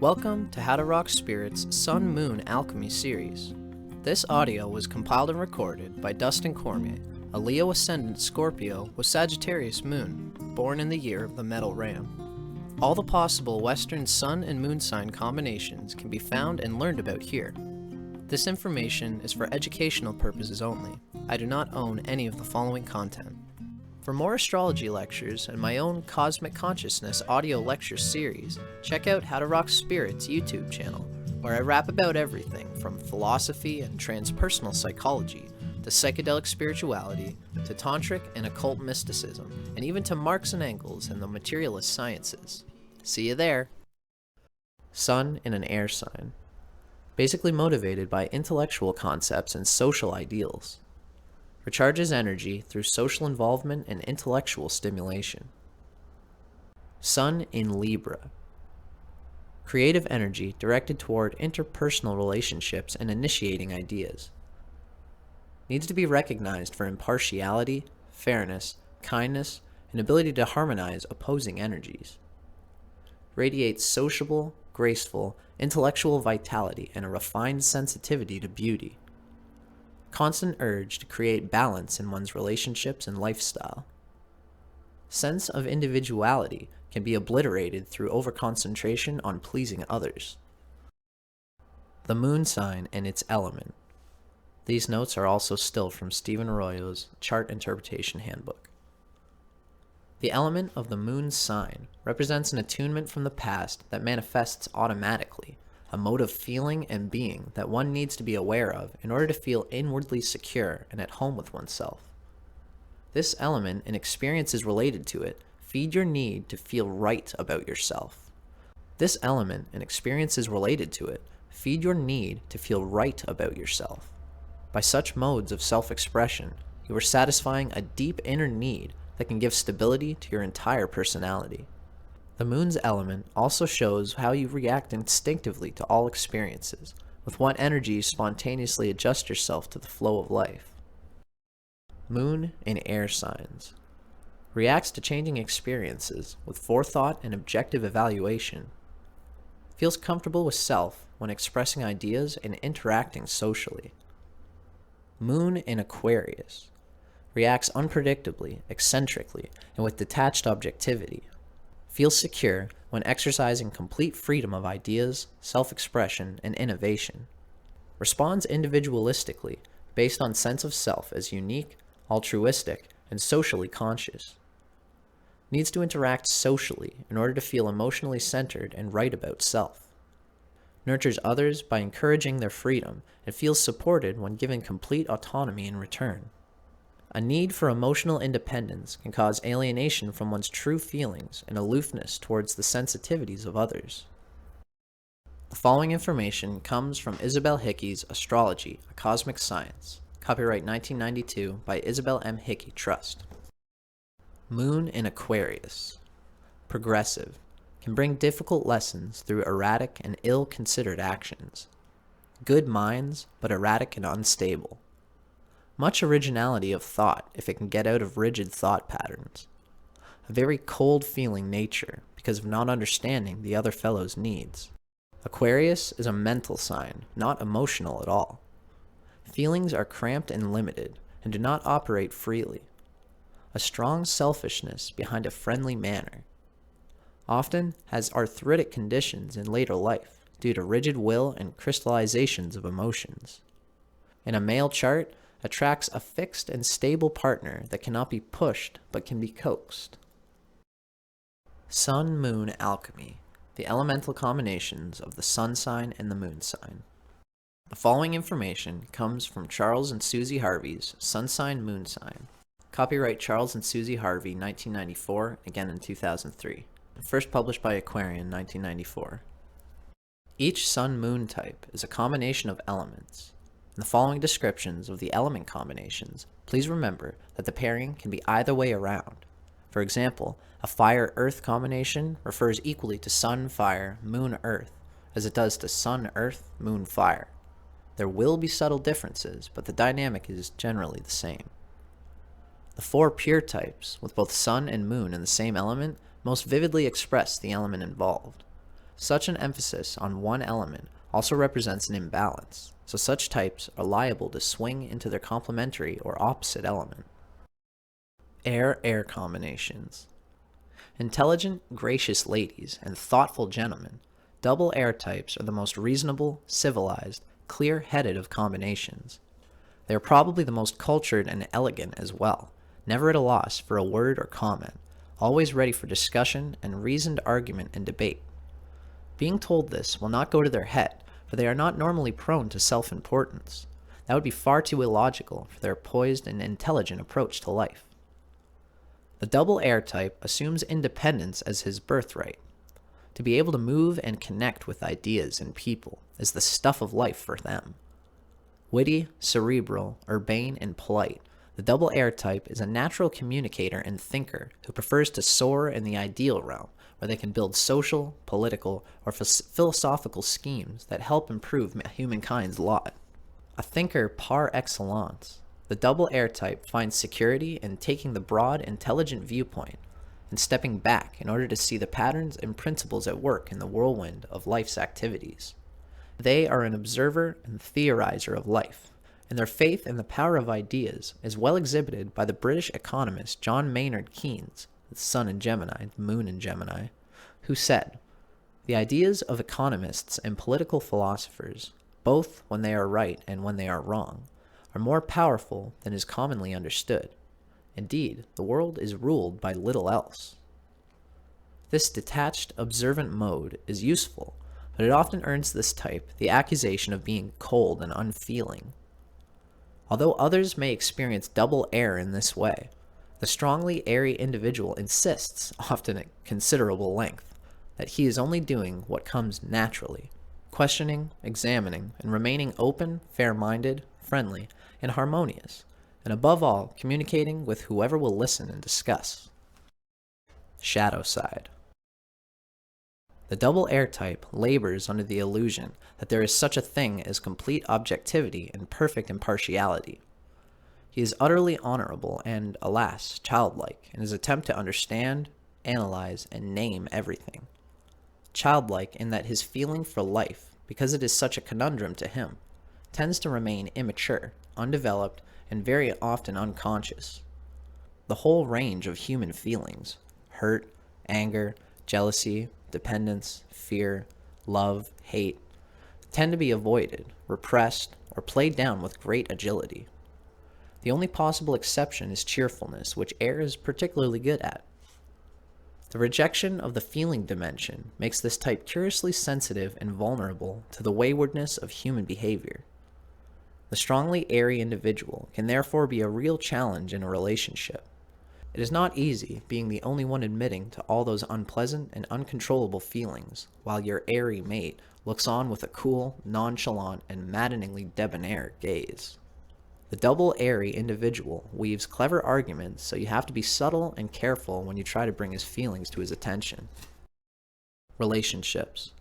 Welcome to How to Rock Spirit's Sun Moon Alchemy series. This audio was compiled and recorded by Dustin Cormier, a Leo Ascendant Scorpio with Sagittarius Moon, born in the year of the Metal Ram. All the possible Western Sun and Moon sign combinations can be found and learned about here. This information is for educational purposes only. I do not own any of the following content. For more astrology lectures and my own Cosmic Consciousness audio lecture series, check out How to Rock Spirit's YouTube channel, where I rap about everything from philosophy and transpersonal psychology, to psychedelic spirituality, to tantric and occult mysticism, and even to Marx and Engels and the materialist sciences. See you there! Sun in an air sign. Basically motivated by intellectual concepts and social ideals. Recharges energy through social involvement and intellectual stimulation. Sun in Libra. Creative energy directed toward interpersonal relationships and initiating ideas. Needs to be recognized for impartiality, fairness, kindness, and ability to harmonize opposing energies. Radiates sociable, graceful, intellectual vitality and a refined sensitivity to beauty. Constant urge to create balance in one's relationships and lifestyle. Sense of individuality can be obliterated through overconcentration on pleasing others. The moon sign and its element. These notes are also still from Stephen Arroyo's Chart Interpretation Handbook. The element of the moon sign represents an attunement from the past that manifests automatically, a mode of feeling and being that one needs to be aware of in order to feel inwardly secure and at home with oneself. This element and experiences related to it feed your need to feel right about yourself. This element and experiences related to it feed your need to feel right about yourself. By such modes of self-expression, you are satisfying a deep inner need that can give stability to your entire personality. The moon's element also shows how you react instinctively to all experiences, with what energy you spontaneously adjust yourself to the flow of life. Moon in air signs. Reacts to changing experiences with forethought and objective evaluation. Feels comfortable with self when expressing ideas and interacting socially. Moon in Aquarius. Reacts unpredictably, eccentrically, and with detached objectivity. Feels secure when exercising complete freedom of ideas, self-expression, and innovation. Responds individualistically, based on sense of self as unique, altruistic, and socially conscious. Needs to interact socially in order to feel emotionally centered and right about self. Nurtures others by encouraging their freedom and feels supported when given complete autonomy in return. A need for emotional independence can cause alienation from one's true feelings and aloofness towards the sensitivities of others. The following information comes from Isabel Hickey's Astrology, a Cosmic Science, copyright 1992 by Isabel M. Hickey Trust. Moon in Aquarius. Progressive. Can bring difficult lessons through erratic and ill-considered actions. Good minds, but erratic and unstable. Much originality of thought if it can get out of rigid thought patterns. A very cold-feeling nature because of not understanding the other fellow's needs. Aquarius is a mental sign, not emotional at all. Feelings are cramped and limited and do not operate freely. A strong selfishness behind a friendly manner. Often has arthritic conditions in later life due to rigid will and crystallizations of emotions. In a male chart, attracts a fixed and stable partner that cannot be pushed but can be coaxed. Sun-Moon Alchemy, the elemental combinations of the sun sign and the moon sign. The following information comes from Charles and Susie Harvey's Sun Sign Moon Sign, copyright Charles and Susie Harvey 1994, again in 2003, first published by Aquarian 1994. Each sun-moon type is a combination of elements. In the following descriptions of the element combinations, please remember that the pairing can be either way around. For example, a fire-earth combination refers equally to sun-fire, moon-earth, as it does to sun-earth, moon-fire. There will be subtle differences, but the dynamic is generally the same. The four pure types, with both sun and moon in the same element, most vividly express the element involved. Such an emphasis on one element also represents an imbalance, so such types are liable to swing into their complementary or opposite element. Air-air combinations. Intelligent, gracious ladies and thoughtful gentlemen, double air types are the most reasonable, civilized, clear-headed of combinations. They are probably the most cultured and elegant as well, never at a loss for a word or comment, always ready for discussion and reasoned argument and debate. Being told this will not go to their head, for they are not normally prone to self-importance. That would be far too illogical for their poised and intelligent approach to life. The double air type assumes independence as his birthright. To be able to move and connect with ideas and people is the stuff of life for them. Witty, cerebral, urbane, and polite, the double air type is a natural communicator and thinker who prefers to soar in the ideal realm, where they can build social, political, or philosophical schemes that help improve humankind's lot. A thinker par excellence, the double air type finds security in taking the broad, intelligent viewpoint and stepping back in order to see the patterns and principles at work in the whirlwind of life's activities. They are an observer and theorizer of life, and their faith in the power of ideas is well exhibited by the British economist John Maynard Keynes, the sun in Gemini, the moon in Gemini, who said, "The ideas of economists and political philosophers, both when they are right and when they are wrong, are more powerful than is commonly understood. Indeed, the world is ruled by little else." This detached, observant mode is useful, but it often earns this type the accusation of being cold and unfeeling. Although others may experience double air in this way, the strongly airy individual insists, often at considerable length, that he is only doing what comes naturally, questioning, examining, and remaining open, fair-minded, friendly, and harmonious, and above all, communicating with whoever will listen and discuss. Shadow side. The double air type labors under the illusion that there is such a thing as complete objectivity and perfect impartiality. He is utterly honorable and, alas, childlike in his attempt to understand, analyze, and name everything. Childlike in that his feeling for life, because it is such a conundrum to him, tends to remain immature, undeveloped, and very often unconscious. The whole range of human feelings, hurt, anger, jealousy, dependence, fear, love, hate, tend to be avoided, repressed, or played down with great agility. The only possible exception is cheerfulness, which air is particularly good at. The rejection of the feeling dimension makes this type curiously sensitive and vulnerable to the waywardness of human behavior. The strongly airy individual can therefore be a real challenge in a relationship. It is not easy being the only one admitting to all those unpleasant and uncontrollable feelings, while your airy mate looks on with a cool, nonchalant, and maddeningly debonair gaze. The double airy individual weaves clever arguments, so you have to be subtle and careful when you try to bring his feelings to his attention. Relationships.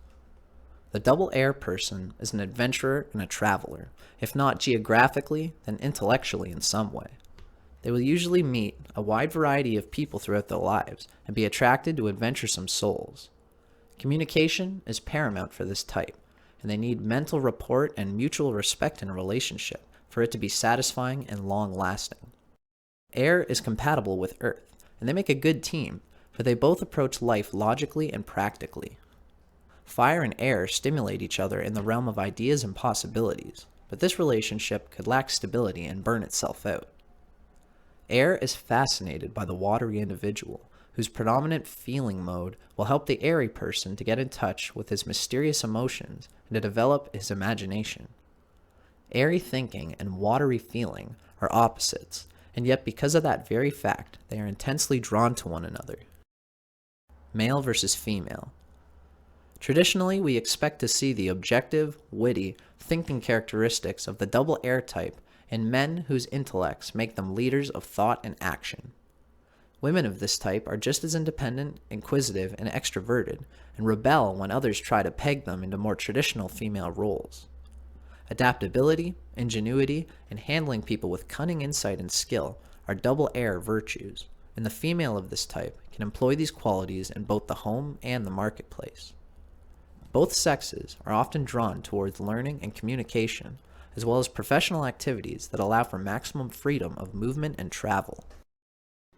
The double air person is an adventurer and a traveler, if not geographically, then intellectually in some way. They will usually meet a wide variety of people throughout their lives and be attracted to adventuresome souls. Communication is paramount for this type, and they need mental rapport and mutual respect in a relationship for it to be satisfying and long-lasting. Air is compatible with Earth, and they make a good team, for they both approach life logically and practically. Fire and air stimulate each other in the realm of ideas and possibilities, but this relationship could lack stability and burn itself out. Air is fascinated by the watery individual, whose predominant feeling mode will help the airy person to get in touch with his mysterious emotions and to develop his imagination. Airy thinking and watery feeling are opposites, and yet because of that very fact, they are intensely drawn to one another. Male versus female. Traditionally, we expect to see the objective, witty, thinking characteristics of the double air type in men whose intellects make them leaders of thought and action. Women of this type are just as independent, inquisitive, and extroverted, and rebel when others try to peg them into more traditional female roles. Adaptability, ingenuity, and handling people with cunning insight and skill are double air virtues, and the female of this type can employ these qualities in both the home and the marketplace. Both sexes are often drawn towards learning and communication, as well as professional activities that allow for maximum freedom of movement and travel.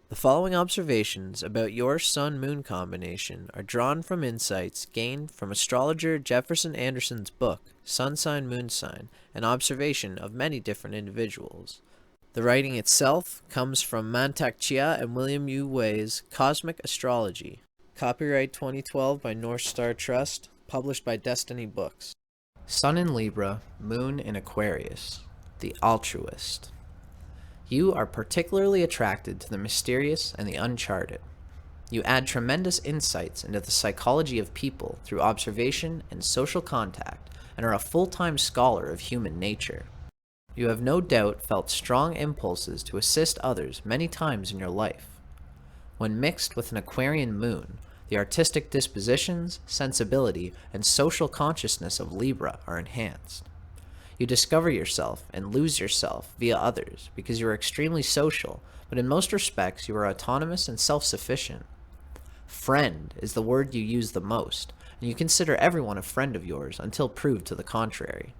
The following observations about your Sun-Moon combination are drawn from insights gained from astrologer Jefferson Anderson's book, Sun Sign, Moon Sign, an observation of many different individuals. The writing itself comes from Mantak Chia and William U. Wei's Cosmic Astrology. Copyright 2012 by North Star Trust, published by Destiny Books. Sun in Libra, Moon in Aquarius. The altruist. You are particularly attracted to the mysterious and the uncharted. You add tremendous insights into the psychology of people through observation and social contact, and are a full-time scholar of human nature. You have no doubt felt strong impulses to assist others many times in your life. When mixed with an Aquarian moon, the artistic dispositions, sensibility, and social consciousness of Libra are enhanced. You discover yourself and lose yourself via others because you are extremely social, but in most respects you are autonomous and self-sufficient. Friend is the word you use the most, and you consider everyone a friend of yours until proved to the contrary.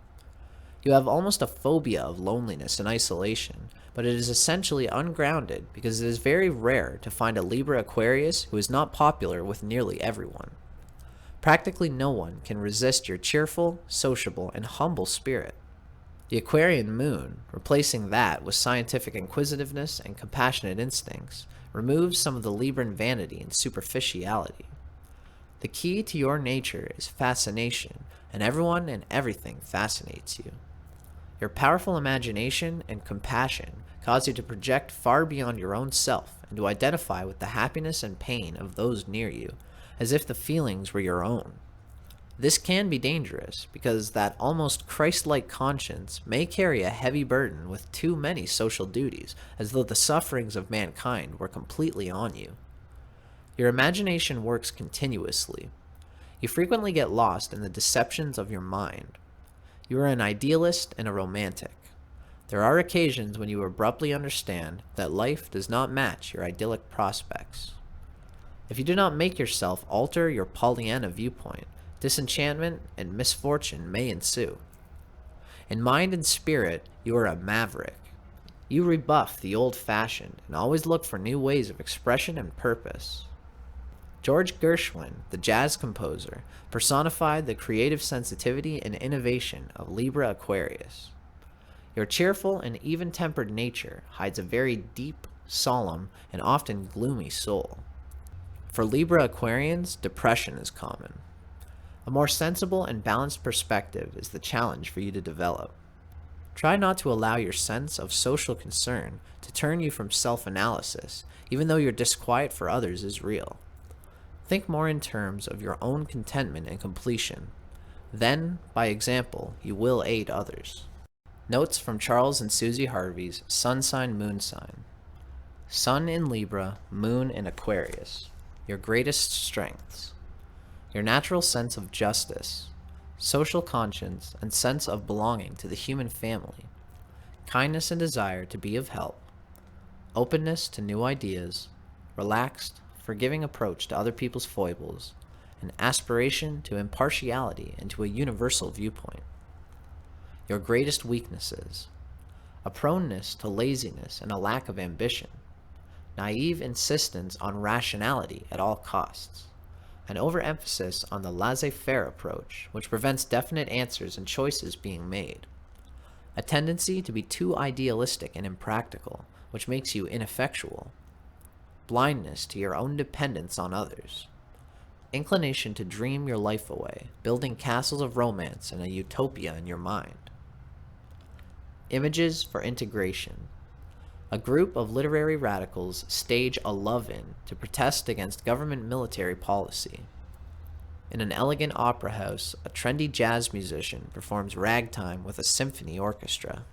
You have almost a phobia of loneliness and isolation, but it is essentially ungrounded because it is very rare to find a Libra Aquarius who is not popular with nearly everyone. Practically no one can resist your cheerful, sociable, and humble spirit. The Aquarian moon, replacing that with scientific inquisitiveness and compassionate instincts, removes some of the Libran vanity and superficiality. The key to your nature is fascination, and everyone and everything fascinates you. Your powerful imagination and compassion cause you to project far beyond your own self and to identify with the happiness and pain of those near you, as if the feelings were your own. This can be dangerous because that almost Christ-like conscience may carry a heavy burden with too many social duties, as though the sufferings of mankind were completely on you. Your imagination works continuously. You frequently get lost in the deceptions of your mind. You are an idealist and a romantic. There are occasions when you abruptly understand that life does not match your idyllic prospects. If you do not make yourself alter your Pollyanna viewpoint, disenchantment and misfortune may ensue. In mind and spirit, you are a maverick. You rebuff the old-fashioned and always look for new ways of expression and purpose. George Gershwin, the jazz composer, personified the creative sensitivity and innovation of Libra Aquarius. Your cheerful and even-tempered nature hides a very deep, solemn, and often gloomy soul. For Libra Aquarians, depression is common. A more sensible and balanced perspective is the challenge for you to develop. Try not to allow your sense of social concern to turn you from self-analysis, even though your disquiet for others is real. Think more in terms of your own contentment and completion. Then, by example, you will aid others. Notes from Charles and Susie Harvey's Sun Sign, Moon Sign. Sun in Libra, Moon in Aquarius. Your greatest strengths. Your natural sense of justice, social conscience, and sense of belonging to the human family, kindness and desire to be of help, openness to new ideas, relaxed, forgiving approach to other people's foibles, and aspiration to impartiality and to a universal viewpoint. Your greatest weaknesses, a proneness to laziness and a lack of ambition, naive insistence on rationality at all costs, an overemphasis on the laissez-faire approach, which prevents definite answers and choices being made. A tendency to be too idealistic and impractical, which makes you ineffectual. Blindness to your own dependence on others. Inclination to dream your life away, building castles of romance and a utopia in your mind. Images for integration. A group of literary radicals stage a love-in to protest against government military policy. In an elegant opera house, a trendy jazz musician performs ragtime with a symphony orchestra.